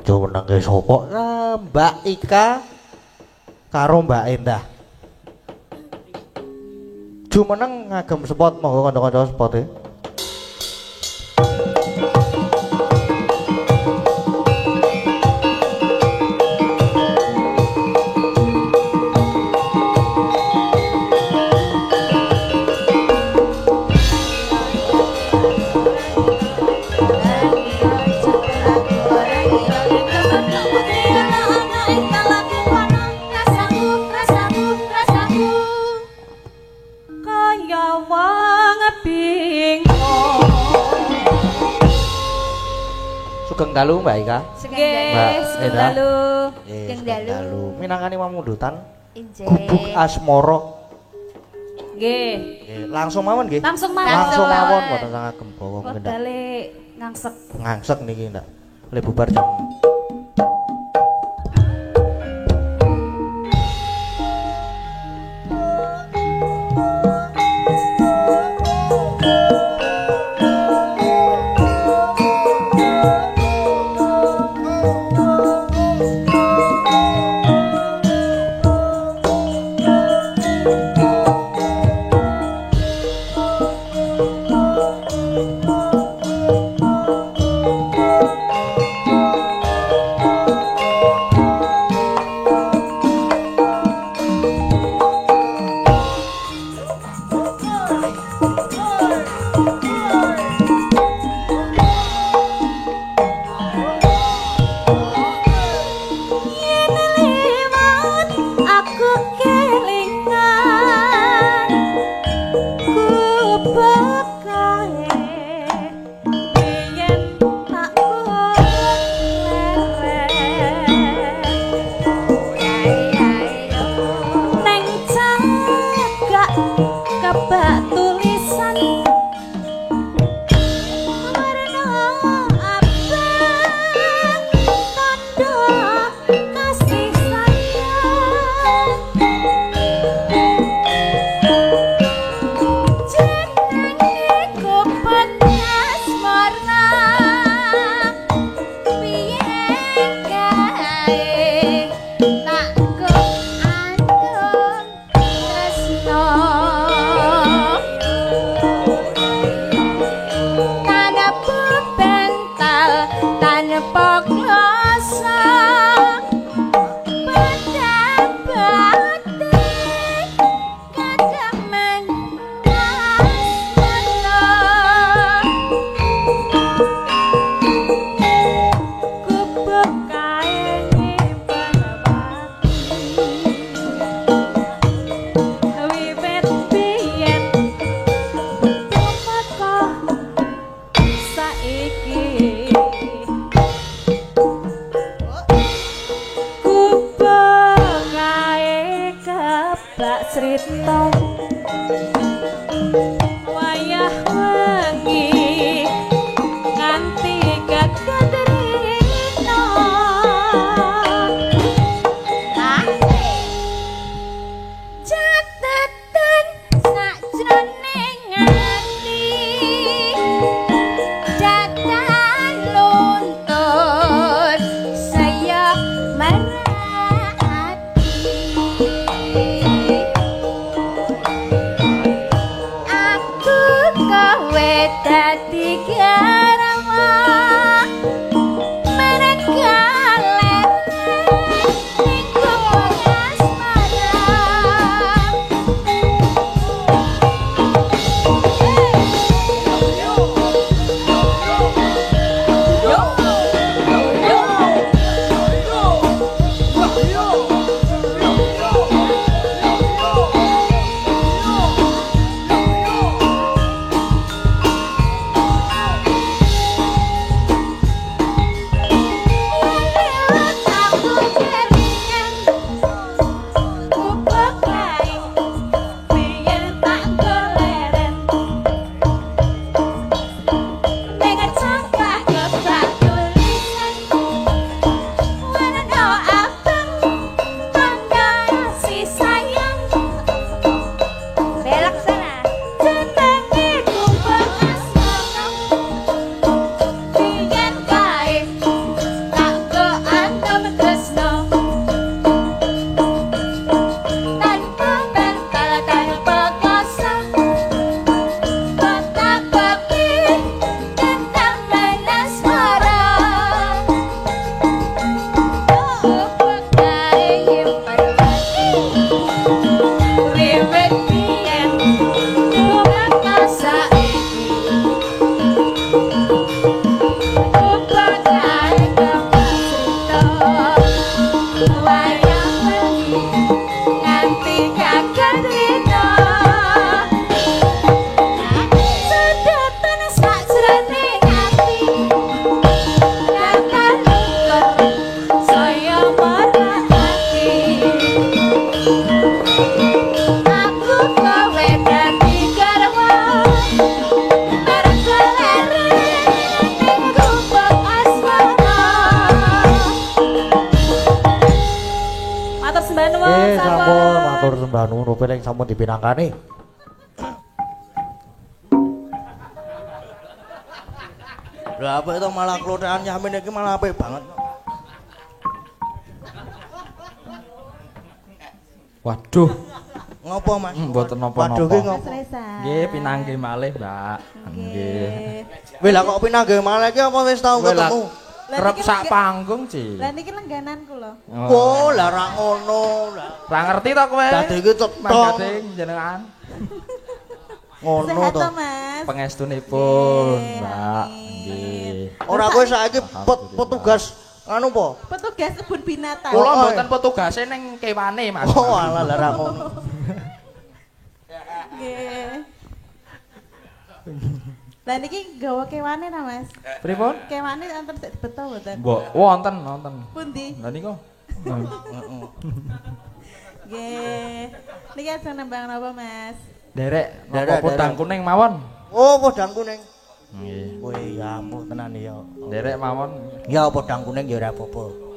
Jumenenge sapa? Mbak Ika karo Mbak Endah. Jumeneng ngagem spot monggo kanca-kanca spote. Sugeng dalu Mbak Ika. Nggih, sugeng dalu. Sugeng dalu. Minangkani pamundutan Injih. Gubuk Asmara. Nggih. Nggih, langsung mawon nggih. Langsung mawon. Langsung mawon mboten ngagem bawa ngendak. Wedale ngangsek. Ngangsek niki ndak. Le bubar jam sampun matur sembah nuwun rupi ning sampun dipinangkani. Lah apik to malah klothekan Yamin iki malah apik banget. Waduh, Ngopo Mas? mboten Waduh ki napa-napa. ngopo? Nggih, pinanggih malih, Mbak. Nggih. Wis lah kok pinanggih malah iki apa wis tau ketemu? Kerep sak panggung, Ci. Lah niki langgananku lho. Oh, lah ra ngono. Lah Ra ngerti to kowe? dadi iki Mas cetok. Gading jenengan. Ngono Sehat to. to, Mas? Pengestunipun, Nggih, Mbak. amin. Nggih. Ora kowe saiki petugas anu po? Petugas kebun binatang. Kula Oh, mboten petugase ning kewane, Mas. Oh, alah lah ra ngono. Nggih. Lah niki gawa kewane ta, Mas? Pripun? Kewane anten sik beto mboten? Mbok wonten. Pundi? Lah niku. Nggih. Niki ajeng nembang napa, Mas? Derek, Derek, napa podang kuning mawon? Oh, podang kuning. Nggih. Wih, ya ampun tenan ya. Derek mawon. Ya podang kuning ya ora apa-apa.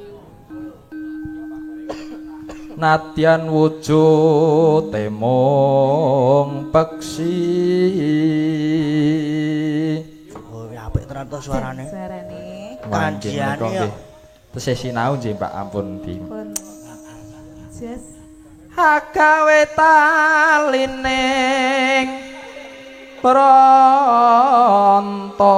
Nadyan wujud mung peksi. Oh, ya apik tenan to suarane. Suarane. Kanjiane ya. Tesih sinau nggih, Pak, ampun di. Pun jes Hagawe talining pronto.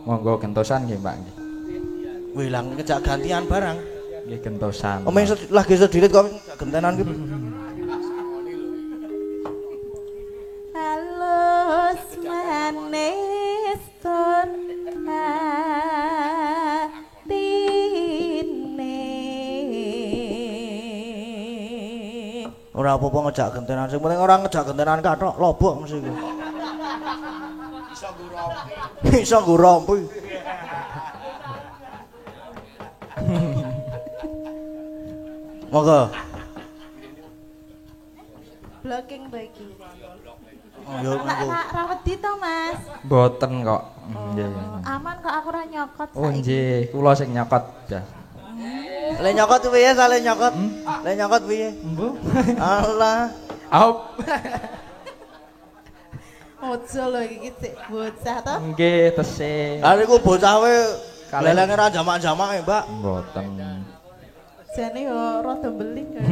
Monggo gentosan nggih, Mbak nggih. Wih, lang kejak gantian barang. Nggih gentosan. Omeng lagi sedirit kok kejak gentenan ki. halus manis tur atine. Ora apa-apa ngejak gentenan, sing penting ora ngejak gentenan kathok, lobok mesti iki. Iso ngurompi. Monggo. Blocking bagi. Oh, yo monggo. Ra wedi to, Mas? Mboten kok. Nggih. Aman kok aku ra nyokot Oh nggih, kula sing nyokot ya. Le nyokot piye sale nyokot? Le nyokot piye? Mbuh. Allah. Aup. Ojo lho iki sik bocah to. Nggih, tesih. Lah niku bocah we Kalian- lelenge ra jamak-jamake, Mbak. Mboten. Jane yo rada beling kaya.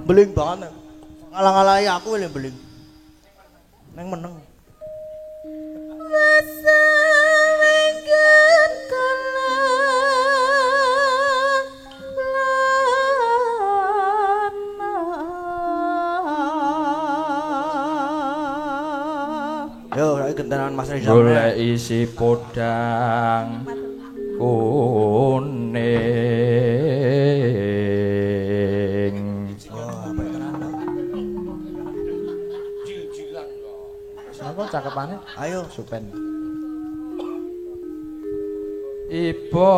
Beling banget. Ngalang-alangi aku le beling. Neng meneng. Masa minggat kala lana. Yo, saiki gentenan Mas Reza. Golek isi podang kuning. Oh, apik tenan to. Napa cakepane? Ayo. Supen. Iba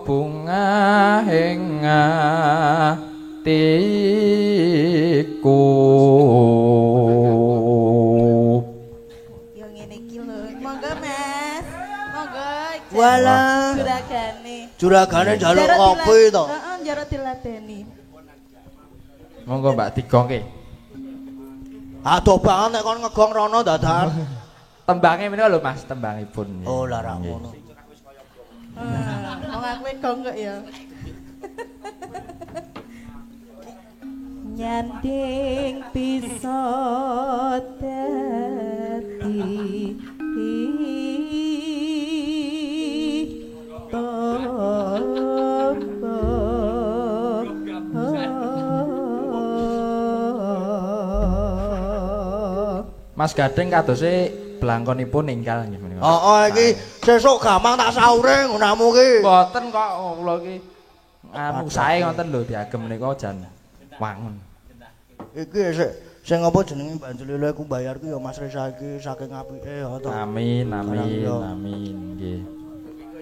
bunga ing atiku. Yo ngene iki lho. Monggo Mas. Monggo. Walah. Juragane. Juragane njaluk kopi to. Heeh, njaluk diladeni. Monggo Mbak digongke. Adoh banget nek kon ngegong rono dadakan. Tembange menika lho Mas, tembangipun. Oh, lah ra ngono. Wong aku gong kok ya. Nyanding bisa dadi Mas Gading kadose blangkonipun ninggal nggih menika. Oh, iki sesuk gampang tak sahure ngonamu ki. Mboten kok kula iki anu sae ngoten lho diagem menika jan wangun. Iki sing apa jenenge Mbak Jelile ku bayar ku ya Mas Reza iki saking apike ya to. Amin, amin, Yo. amin nggih.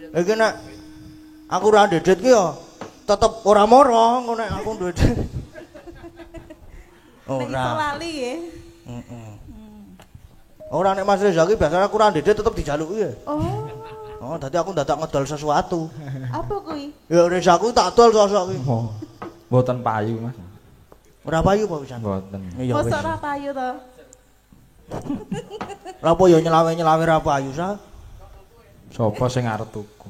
Iki nek aku ora ndedit ki ya tetep ora moro engko nek aku ndedit. nek iso Ora. lali ya. Heeh. Ora nek Mas Reza ki biasane aku ora ndedit tetep dijaluki ya. Oh, Oh, dadi aku dadak ngedol sesuatu. Apa kuwi? Ya resaku tak dol sosok kuwi. Oh, mboten payu, Mas. Ora payu apa pisan? Mboten. Iya wis. Mosok ora payu to. Lapo ya nyelawe-nyelawe ra payu sa. Sopo sing arep tuku?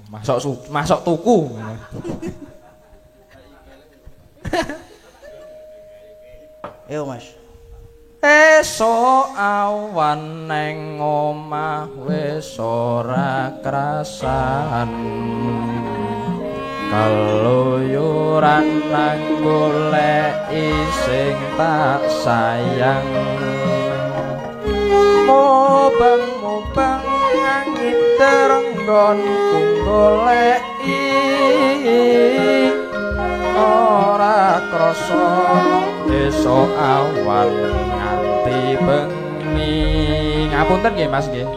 Masok tuku. Ayo Mas. Esuk awan neng omah wis ora krasan. Kaluyuran nang goleki sing tak sayang. Mubeng-mubeng angin terenggonku goleki ora krasa esuk awan nganti bengi. Ngapunten nggih Mas nggih.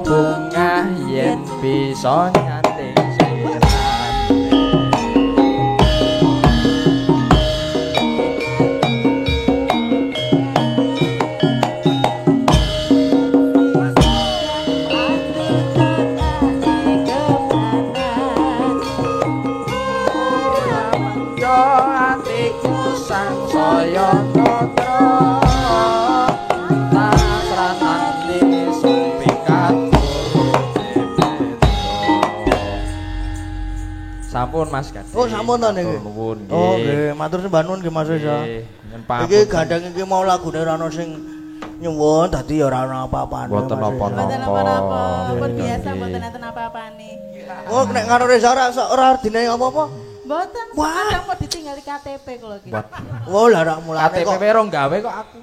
Bungah yen bisa nyanting sirane. Yo atiku sansaya putra sampun Mas kan. Oh sampun to niki. Oh nggih, matur sembah nuwun nggih Mas Reza. Iki gandeng iki mau lagune ora ono sing Nyuwun dadi ya ora ana apa-apane. Mboten Mas apa-apa. Mboten apa-apa, pun Nggih, biasa nggih. mboten enten apa-apane. Oh, nek karo Reza ora dine apa-apa. Mboten, Wah. kadang mau ditinggali KTP kula iki. Buat Oh, lah rak mulane KTP kok rong gawe kok aku.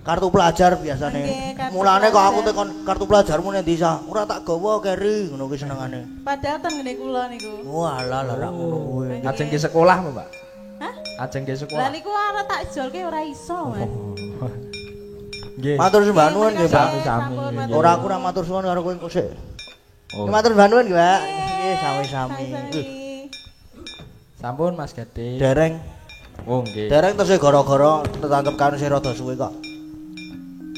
kartu pelajar biasane. Nggih, kartu Mulane kok aku pelajar. tekon kartu pelajarmu nek ndi sa? Ora tak gawa keri ngono ki senengane. Padahal ten ngene kula niku. Walah lah rak ngono kuwi. Ajeng ke sekolah, Mbak. Hah? Ajeng ke Lah sekolah. niku arep tak jolke ora iso, Mas. Nggih. Matur sembah nuwun nggih, Pak. Sami-sami. Sampun, Ora aku ora matur suwun karo kowe engko sik. Oh. Matur sembah nuwun nggih, Pak. Nggih, sami-sami. Sami-sami. Sampun Mas Gede. Dereng, Oh nggih. dereng terus gara-gara tetangkep karo sing rada suwe kok.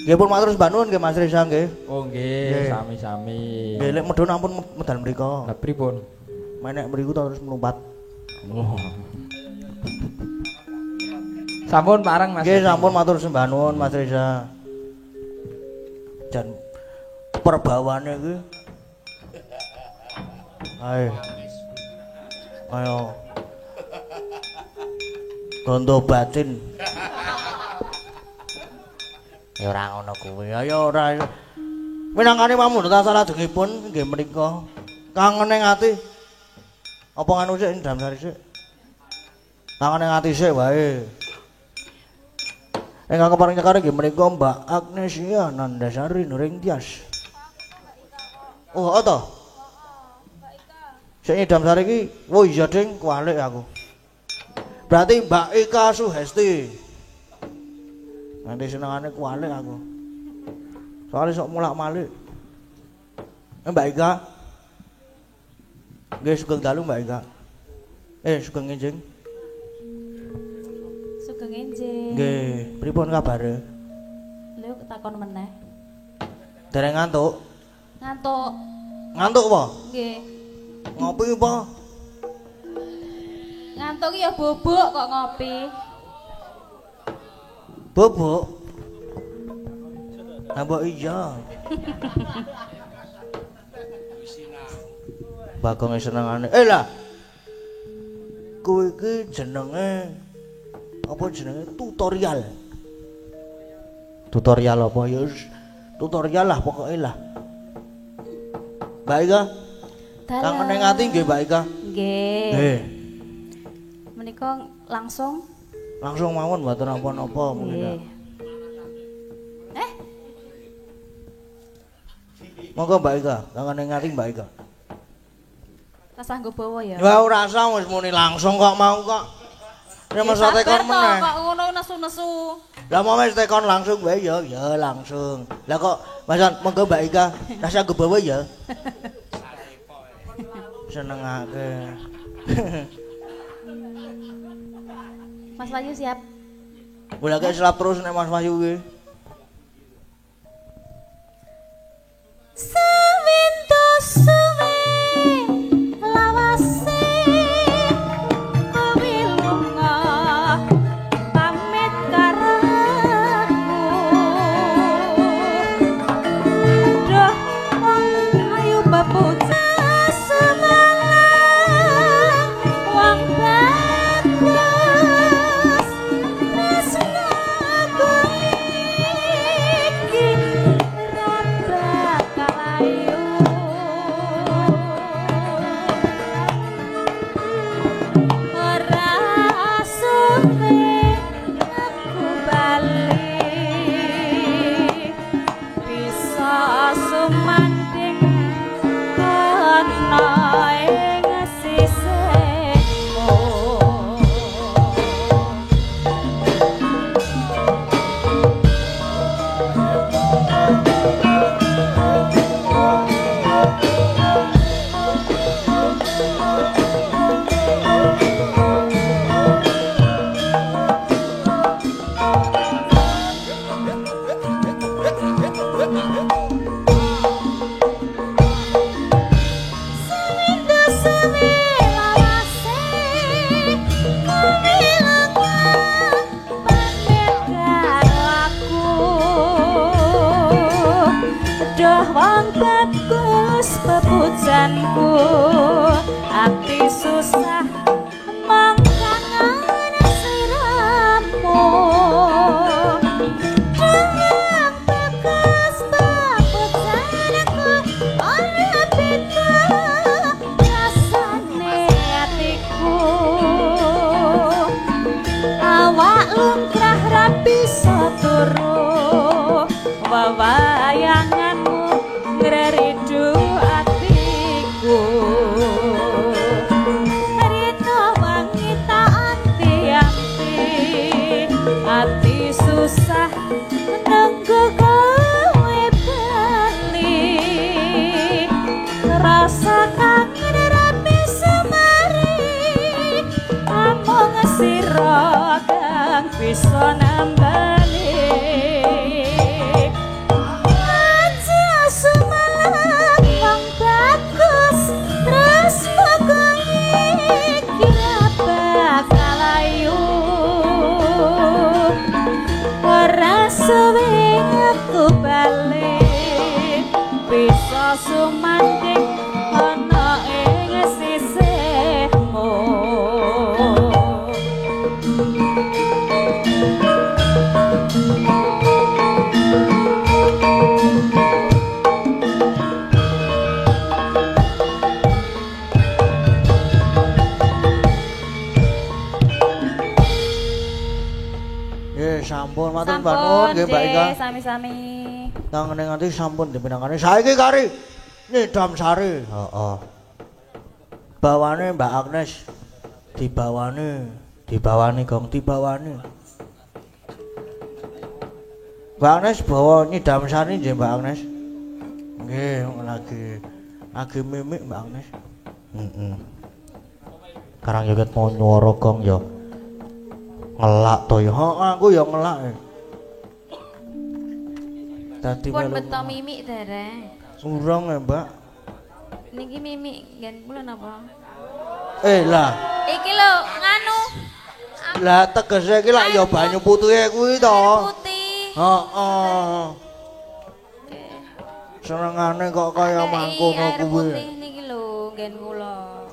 Nggih pun matur sembah nuwun nggih Mas Reza nggih. Oh Nggih. nggih, sami-sami. Nggih lek medhun ampun medal mriku. Lah pripun? Menek mriku terus melompat. Oh. Sampun pareng Mas. Nggih Gede. sampun matur sembah nuwun Mas Reza. Jan perbawane iki. Ayo. Tondo batin. Ya ora ngono kuwi. Ayo ora. Minangkane pamun ta salajengipun nggih menika. Kangen ing ati. Apa nganu sik ndam sari sik? Kangen ing ati sik wae. Ingkang keparing nyekare nggih menika Mbak Agnesia Nandasari Nuring Tias. Oh, to? Sik nyidam sari iki, oh iya Ding, kualik aku. Berarti Mbak Ika Suhesti. Nanti senengane kualik aku. Soalnya sok mulak-malik. Mbak Ika. Nggih sugeng dalu Mbak Ika. Sugeng enjing. Sugeng enjing. Nggih, pripun kabare? Lho takon meneh. Dereng ngantuk? Ngantuk. Ngantuk apa? Nggih. Ngopi apa? Ngantuk ya bubuk kok ngopi. Bubuk. Nambah iya. Bagong senengane. Lah. Kowe iki jenenge apa jenenge tutorial. Tutorial apa ya? Tutorial lah pokoknya lah. Mbak Ika, kangen ning ati nggih Mbak Ika. Nggih. Nggih. Menika langsung. Langsung mawon mboten napa-napa mungkin. Nggih. Monggo Mbak Ika, kangen ning ati Mbak Ika. Tas sanggo bawa ya. Ya ora usah wis muni langsung kok mau kok. Ya masa tekon meneh. Kok ngono nesu-nesu. Lah mau wis tekon langsung wae ya langsung. Lah kok Mas monggo Mbak Ika, rasa nggo bawa ya. Senengake. Mas Wahyu siap. Bolake selap terus nek Mas Wahyu kuwi. Sewintu suwe lawase kowe lunga pamit karo aku doh wong ayu bebocah semangat wong bagus tresnaku iki rada kalayu ora suwe aku bali bisa sumanding kono ing sisihmu. Sewindu suwe lawase kowe lunga pamit karo aku doh wong bagus bebujanku ati susah mong kangen sliramu dengan wewayanganmu ngreredu atiku rito wangi tak anti-anti ati susah nunggu kowe bali rasa kangen rapi semari among sira kang bisa nambani aja sumalang wong bagus terus pokoke kira bakal ayu ora suwe aku balik bisa sumanding ana ing sisihmu Sampun matur Mbak Nun nggih Mbak Ika. Sami-sami. Nang nganti sampun dipinangane. Saiki kari Nyidam Sari. Heeh. Bawane Mbak Agnes. Dibawani gong dibawani. Mbak Agnes bawa Nyidam Sari nggih Mbak Agnes. Nggih, lagi mimik Mbak Agnes. Heeh. Karang yo ket mau nyuara gong yo. Ngelak to ya. Aku ya ngelak. Dadi Pun beto mimik dereng. Urang ya, Mbak. Niki mimik gen kula napa? Lah. Iki lho nganu. Lah tegese iki lak ya banyu putih kuwi to. Putih. Heeh. Senengane kok kaya mangkono kuwi. Putih niki lho gen kula.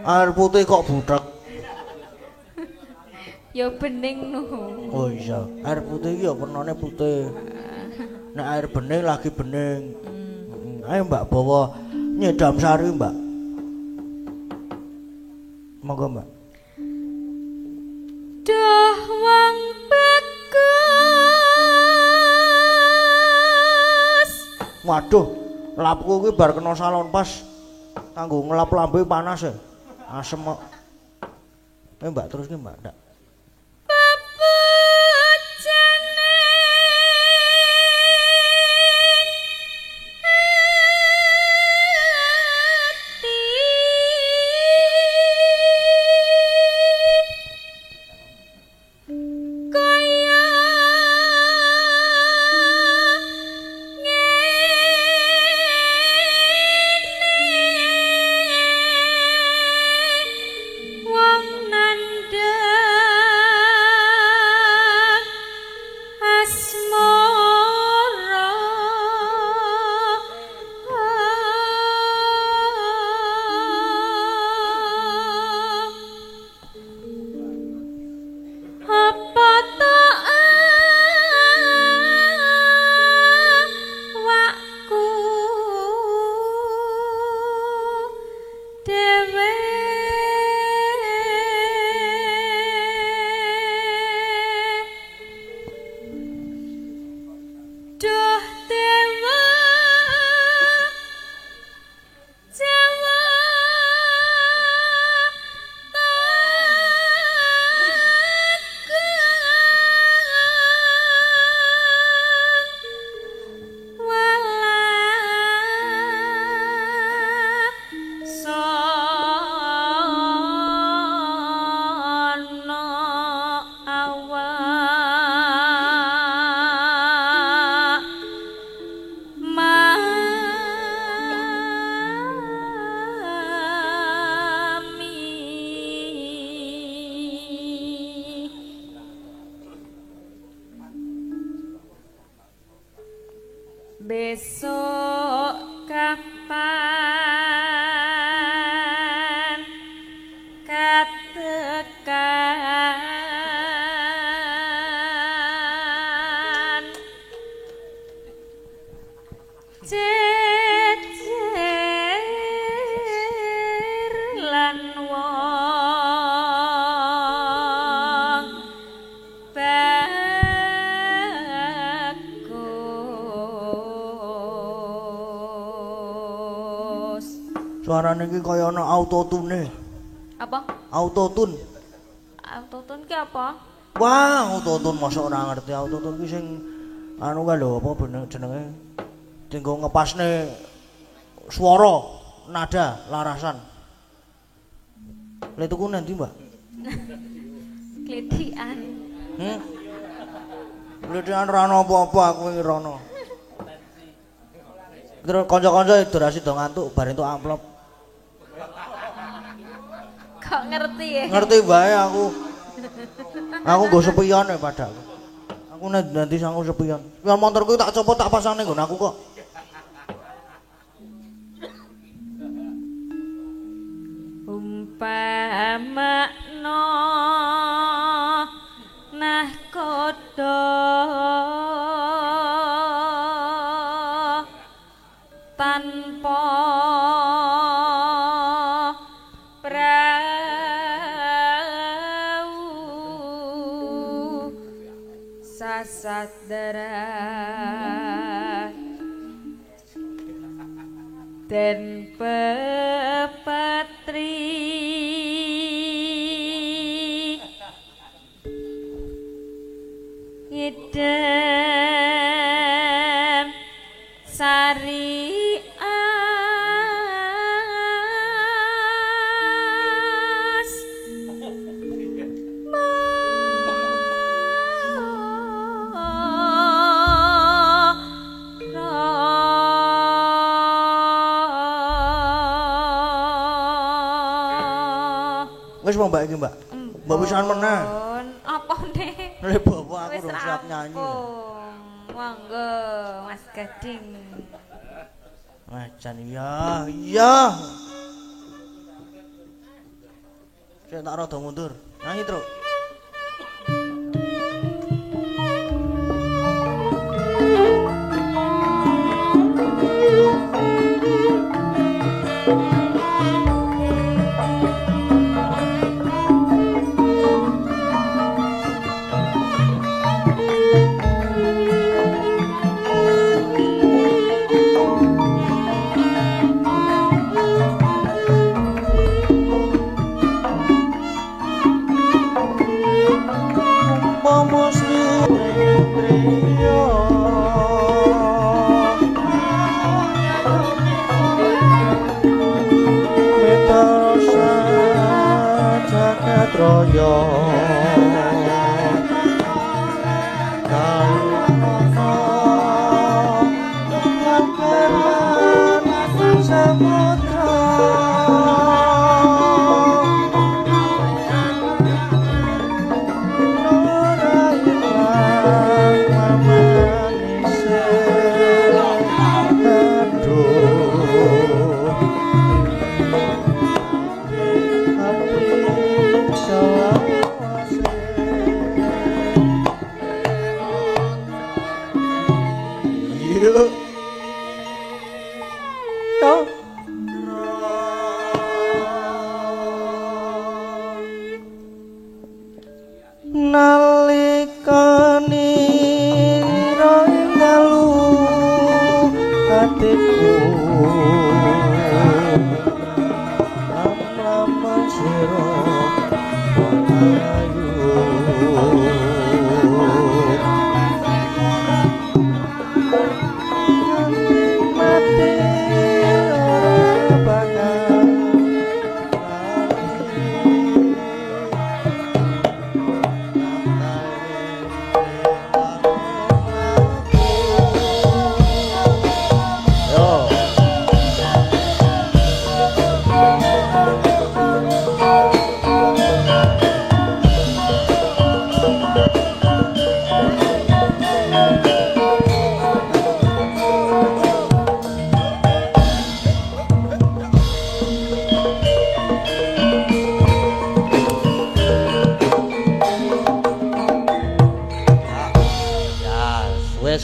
Air putih kok butek. Ya bening no. Oh iya, air putih iki ya warnane putih. Nek air bening lagi bening. Ayo Mbak bawa Nyidam Sari, Mbak. Monggo, Mbak. Duh wong bagus. Waduh, lapku kuwi bar kena salon pas kanggo ngelap lambe panas e. Asem kok. Mbak terus ki, Mbak. Ndak. Besok kapan katekan jejer lan wong bagus Suarane iki kaya ana autotune. Apa? Autotune. Autotune ki apa? Wah, autotune mosok ora ngerti autotune ki sing anu kae lho apa jenenge? Tinggo ngepasne swara, nada, larasan. Lha tuku nanti, Mbak? Kletikan. Kletikan ora ana apa-apa aku iki rono. Terus kanca-kanca durasi do ngantuk bar entuk amplop. Kok ngerti ya? Ngerti bae aku. Aku nggo sepion ya padaku. Aku nanti sangu sepion. Spion motorku tak copot tak pasang ning nggon aku kok. Umpamakna nahkoda tanpa prau sasadara dan pepatri idem sari as Wis mau Mbak iki, Mbak. Mbak pisan meneh. Apa nih? Lha bapak aku dong siap nyanyi. Monggo Mas Gading. Macan iya, iya. Saya tak rada mundur. Nyanyi terus.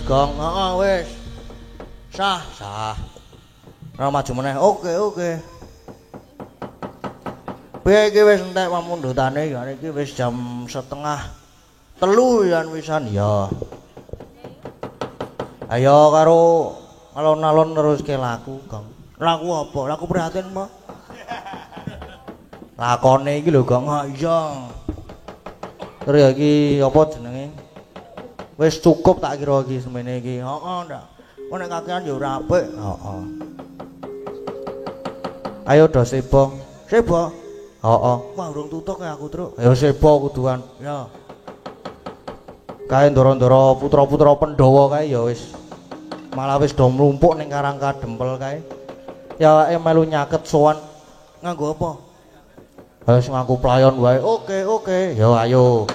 Gong, wis. Sah. Ora maju meneh. Oke. Piye iki wis entek pamundhutane ya iki wis jam 2:30 yan wisan ya. Ayo karo alon-alon terus ke laku, Gong. Laku apa? Laku prihatin apa? Lakone iki lho Gong. Ha iya. Terus iki apa jenenge? Wis cukup tak kira iki semene iki. Heeh ndak. Kok nek kakean ya ora apik. Heeh. Ayo do sebo. Sebo. Heeh. Wah urung tutuk ya aku, Truk. Ya sebo kuduan. Ya. Kae ndoro-ndoro putra-putra Pandhawa kae ya wis malah wis do mlumpuk ning Karang Kadempel kae. Ya awake melu nyaket sowan nganggo apa? Wis ngaku playon wae. Oke. Ya ayo.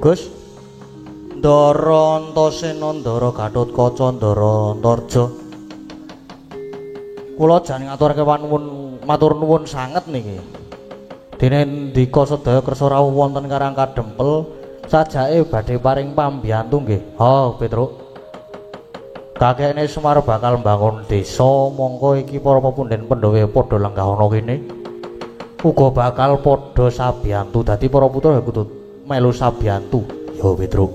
Gus Ndara Antasena Ndara Gatotkaca Ndara Antarja. Kula jan ngaturake panuwun matur nuwun sanget niki. Dene ndika sedaya kersa rawuh wonten Karang Kadempel sajake badhe paring pambiyantu nggih. Ha, Petruk. Kakekne Semar bakal mbangun desa mongko iki para pepundhen Pandhawa padha lenggah ana kene. Uga bakal padha sabiyantu dadi para putra kudu melu sabiyantu. Ya Petruk.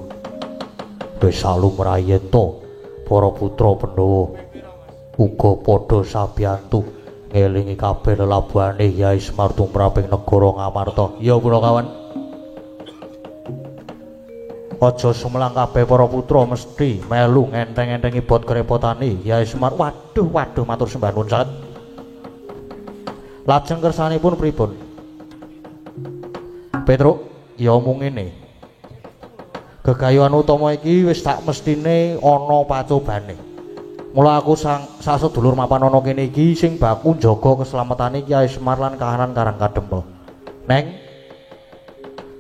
Wis salumrayen to para putra Pandhawa uga padha sabiyantu ngelingi kabeh lelabuhane Hyai Semar tumraping negara Ngamarta. Ya Punakawan. Aja sumelang kabeh para putra mesti melu ngenteng-entengi bot kerepotane Hyai Semar. Waduh matur sembah nuwun sanget. Lajeng kersanipun pripun? Petruk, ya mung ngene. Gegayuhan utama iki wis tak mestine ana pacobane. Mula aku sasedulur mapan ana kene iki sing baku njaga keslametane Kyai Semar lan kahanan Karang Kadempel. Neng,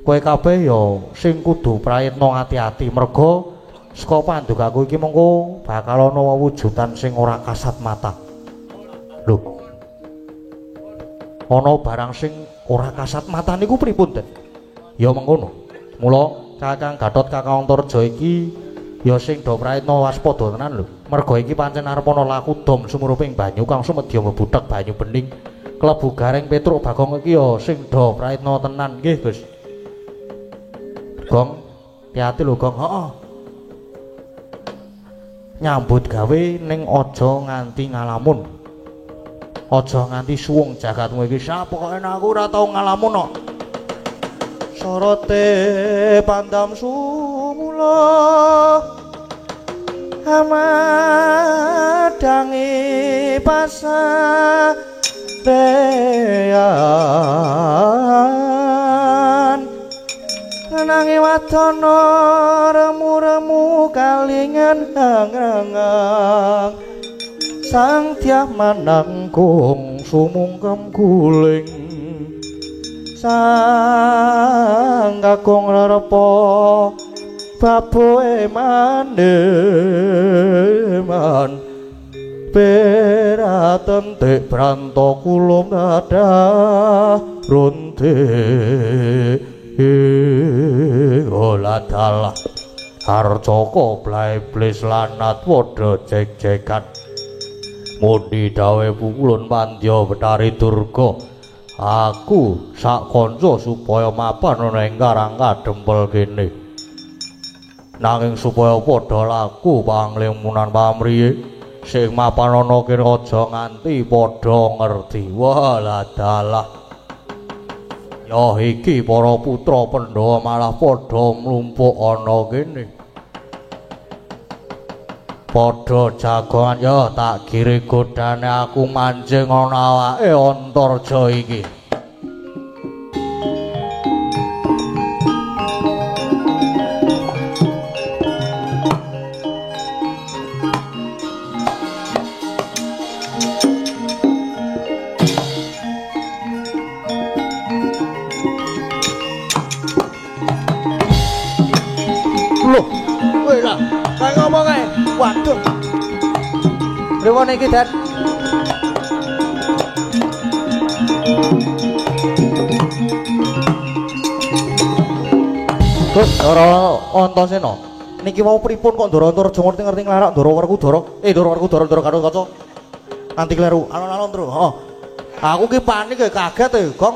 kowe kabeh ya sing kudu prayitna ati-ati merga saka pandugaku iki mengko bakal ana wujudan sing ora kasat mata. Lho. Ana barang sing ora kasat mata niku pripun, Den? Ya mengkono. Mula Kakang Gatot Kakang Antarja iki ya sing do praitna waspada tenan lho. Merga iki pancen arep ana laku dom sumuruping banyu kang sumedya mlebutek banyu bening. Klebu Gareng Petruk Bagong iki ya sing do praitna tenan nggih, Gus. Gong, hati-hati lho Gong. Heeh. Nyambut gawe ning aja nganti ngalamun. Aja nganti suwung jagatmu iki sapokoke aku ora tau ngalamun kok. Sorote pandam sumula amadangi pasarean nanging wadana remu-remu kalingan hangang sang tiah manangkung sumungkem guling sang kakung rerepa baboe maneman peraten tek branto kula ngadah ronte oladalah harjaka blae-blis lanat padha jek-jekan muni dawe pukulun pandya Betari Durga aku sak kanca supaya mapan ana ing karang kadempel kene nanging supaya padha laku panglimunan pamriye sing mapan ana kene aja nganti padha ngerti waladalah ya iki para putra Pandhawa malah padha mlumpuk ana kene padha jagongan ya tak kiri godane aku mancing ana awake Antarja iki lho kowe lah kae ngomong ae waduh rewone iki Dan Gus Ndara Antasena niki mau pripun kok Ndara Antarja ngerti-ngerti nglarak Ndara Werkudara Ndara Werkudara Ndara Gatotkaca nanti kleru alon-alon terus heeh aku ki panik kaget Gong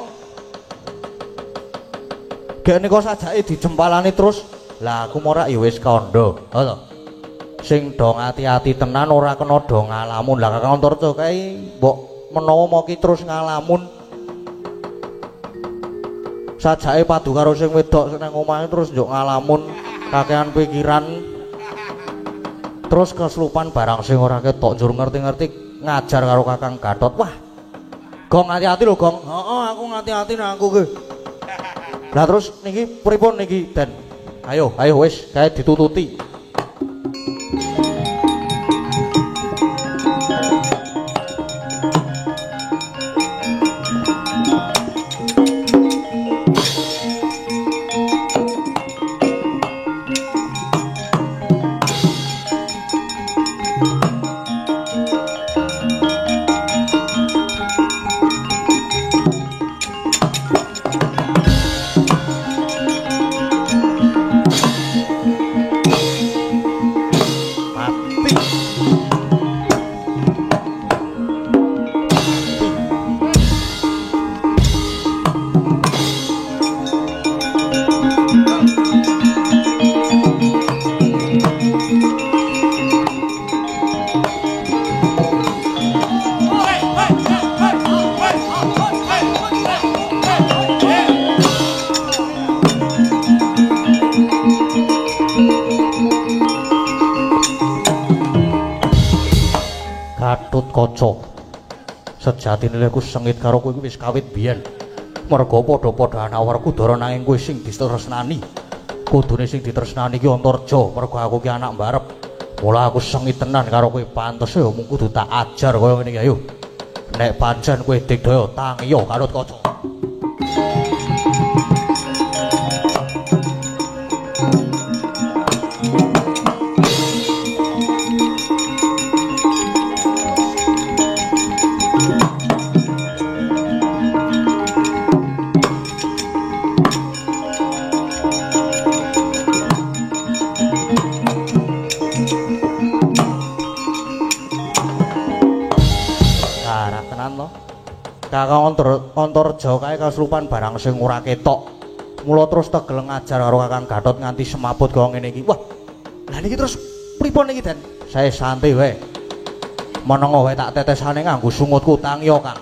gek nika sajake dijempalani terus lah aku morak ya wis kandha lho sing do ati-ati tenan ora kena do ngalamun lah Kakang Antarja kae mbok menawa moki terus ngalamun sajake padu karo sing wedok nang omahe terus njuk ngalamun kakean pikiran terus kesurupan barang sing ora ketok njur ngerti-ngerti ngajar karo Kakang Gatot wah Gong hati-hati lho Gong heeh aku ngati-ati nang aku ki lah terus niki pripun niki Den ayo wis kae ditututi Gatotkaca sejatine aku sengit karo kowe wis kawit biyen merga padha-padha ana Werkudara nanging kowe sing ditresnani kudune sing ditresnani ki Antarja merga aku ki anak mbarep mula aku sengit tenan karo kowe pantes ya mung kudu tak ajar kaya ngene iki ayo nek pancen kowe digdaya tangiya Gatotkaca Kakang Antarja kae kasurupan barang sing ora ketok. Mula terus tegel ngajar karo Kakang Gatot nganti semaput kaya ngene iki. Wah. Lah niki terus pripun niki, Den? Saya santai wae. Menengo wae tak tetesane nganggo sungut kutang ya, Kang.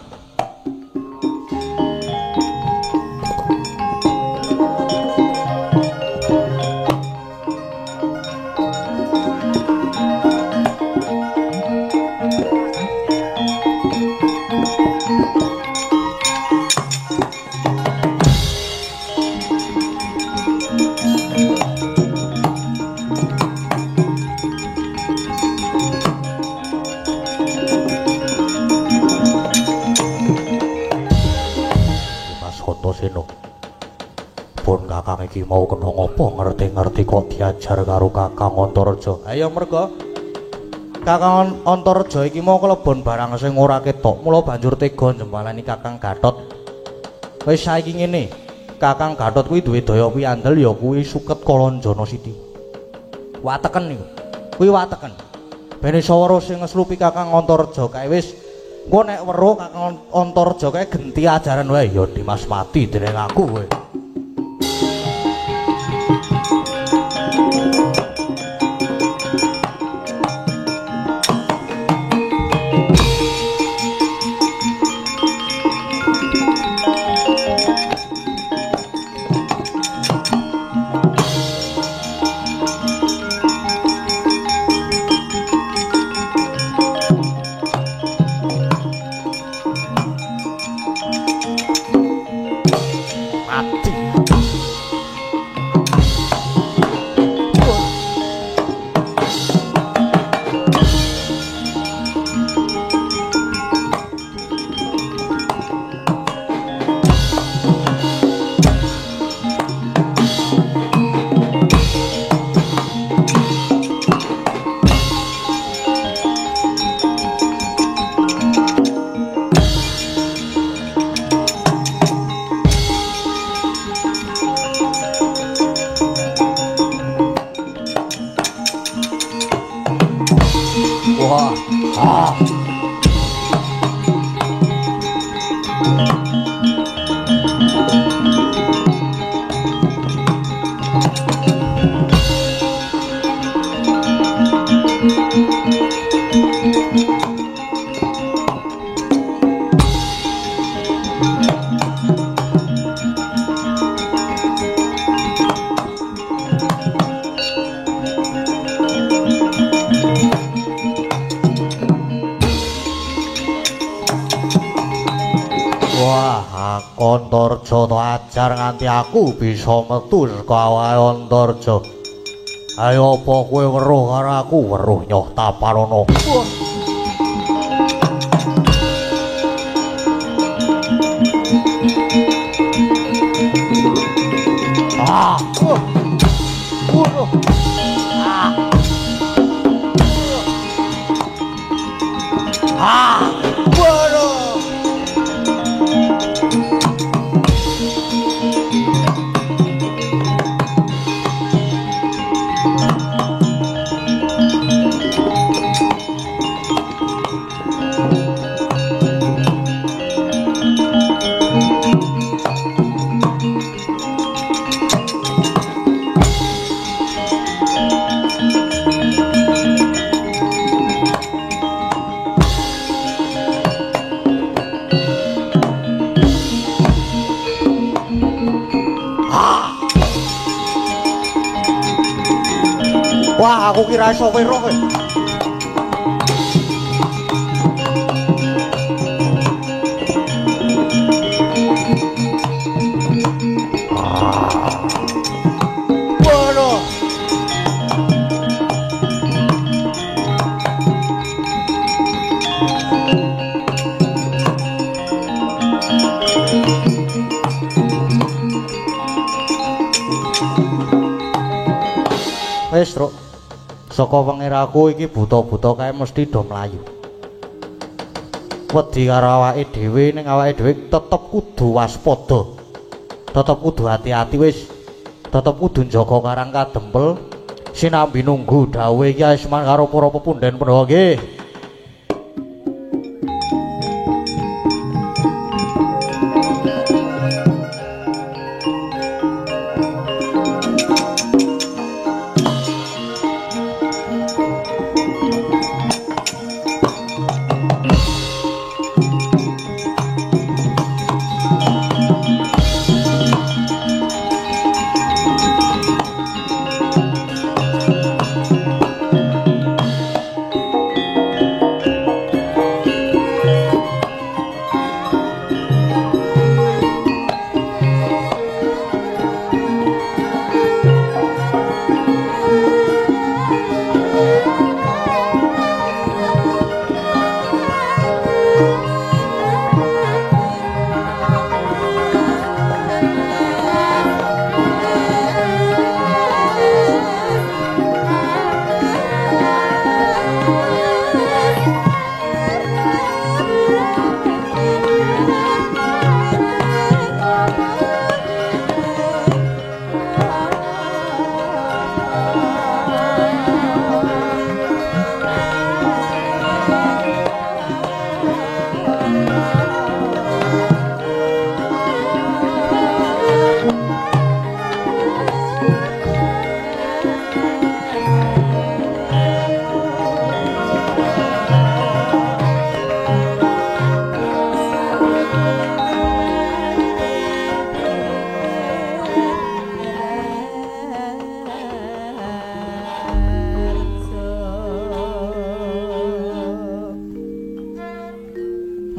Iki mau kena ngopo ngerti-ngerti kok diajar karo Kakang Antareja. Ayo merga Kakang Antareja iki mau kelebon barang sing ora ketok, mula banjur tega njembalani Kakang Gatot. Wis saiki ngene, Kakang Gatot kuwi duwe daya piandel ya kuwi suket Kalanjana Siti. Wateken niku. Kuwi wateken. Ben iso weruh sing ngeslupi Kakang Antareja kae wis engko nek weruh Kakang Antareja kae genti ajaran wae ya Dimas mati dening aku kowe. Antareja to ajar nganti aku bisa metu saka awake Antareja. Ayo apa kowe weruh karo aku weruh nyoh Taparana. Wah, aku kira iso weruh kowe. Waduh. Wis, Truk. Saka pengiraku iki buta-buta kae mesti do mlayu. Wedi karo awake dhewe ning awake dhewe tetep kudu waspada. Tetep kudu hati-hati wis. Tetep kudu njaga karang kadempel sinambi nunggu dawuhe Kyai Semar karo para pepundhen Pandhawa nggih.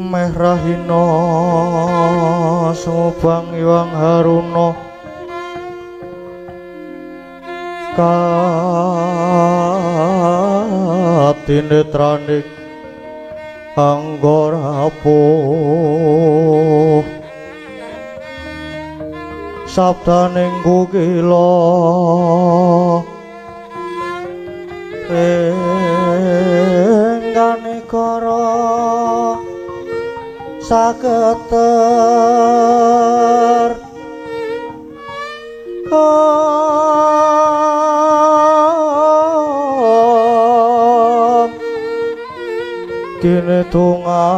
meh rahina sumubang iwang haruna katinetraning anggarapuh sabdaning kukila engganekara saketer kene tunga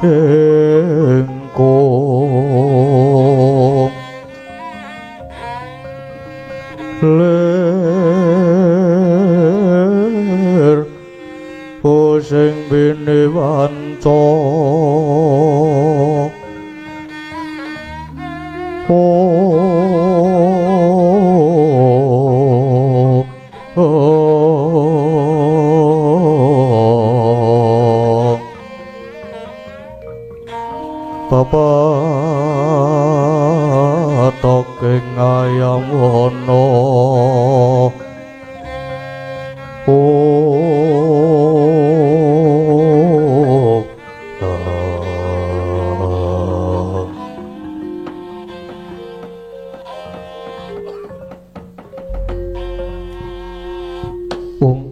engkong ler pusing bini wanco Bapak tokeng ayam wono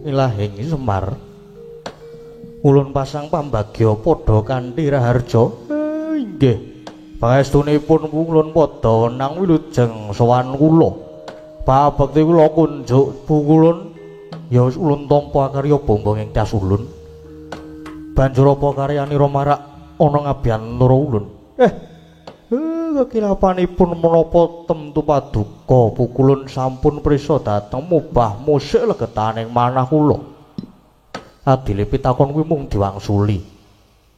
Ilahing Semar ulun pasang pambagya padha kanthi raharja inggih pangestunipun ulun padha nang wilujeng sowan kula babekti kula kunjuk pukulun ya wis ulun tampa karya bombong ing tas ulun banjur apa karyanira marak ana ngabiyantara ulun kekilapanipun menapa temtu paduka pukulun sampun prisa dhateng mubah musik legetaning manah kula adile pitakon kuwi mung diwangsuli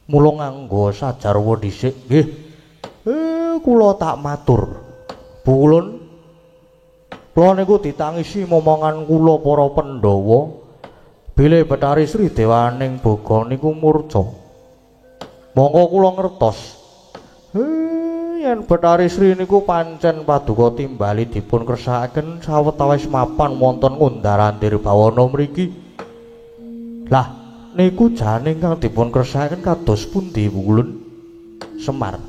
mula nganggo sajarwa dhisik nggih kula tak matur pukulun kula niku ditangisi momongan kula para Pandhawa bilih Bathari Sri Dewaning Boga niku murca monggo kula ngertos yen Bathari Sri niku pancen paduka timbali dipun kersakaken sawetawis mapan wonten Ngundarandir Bawana mriki. Lah niku jane kang dipun kersakaken kados pundi ulun Semar?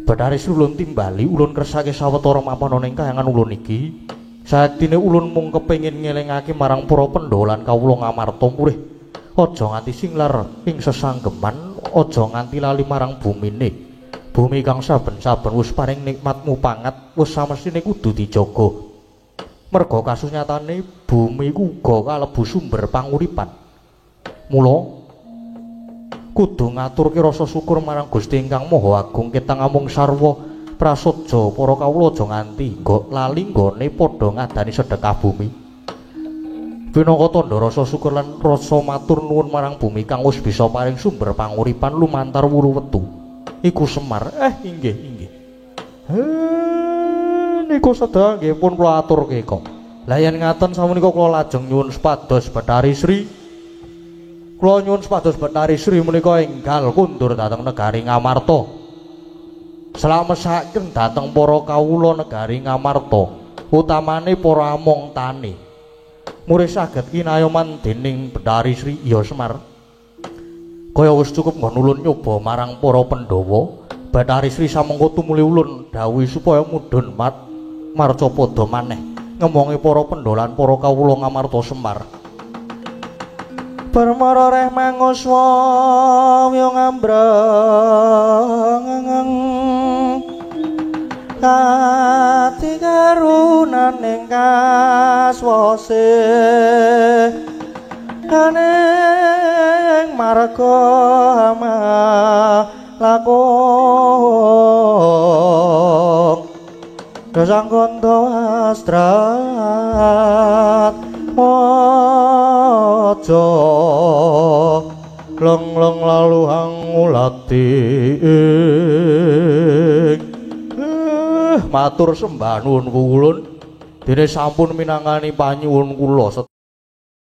Bathari Sri ulun timbali ulun kersake sawetara mapan ana ing kayangan ulun iki. Saktine ulun mung kepengin ngelingake marang para Pandhawa lan kawula ngamarta murih aja nganti singlar ing sesanggeman, aja nganti lali marang bumine. Bumi kang saben-saben wis paring nikmatmu pangat wis samestine kudu dijaga. Merga kasunyatane bumi iku uga kalebu sumber panguripan. Mula kudu ngaturke rasa syukur marang Gusti ingkang Maha Agung ketang amung sarwa prasaja para kawula aja nganti lali nggone padha ngadani sedekah bumi. Pinangka tandha rasa syukur lan rasa matur nuwun marang bumi kang wis bisa paring sumber panguripan lumantar wuru wetu. Iku Semar. Inggih. Niku sedaya nggih pun kula aturke kok. Lah yen ngaten sapunika kula lajeng nyuwun supados Bathari Sri. Kula nyuwun supados Bathari Sri menika enggal kundur dhateng negari Ngamarta. Slamesaken dhateng para kawula negari Ngamarta, utamane para among tani. Murih saged kinayoman dening Bathari Sri ya Semar. Kaya wis cukup nggon ulun nyoba marang para Pandhawa, Bathari Sri samengko tumuli ulun dawuhi supaya mudhun marca padha maneh ngemongi para Pandhawa lan para kawula Ngamarta Semar. Permara reh manguswa yo ngambreng kati karunaning kaswase kaneng marga lakong dasang kondo astrat mojo leng-leng lalu hangulati matur sembah nuwun kulun dene sampun minangani panyuwun kula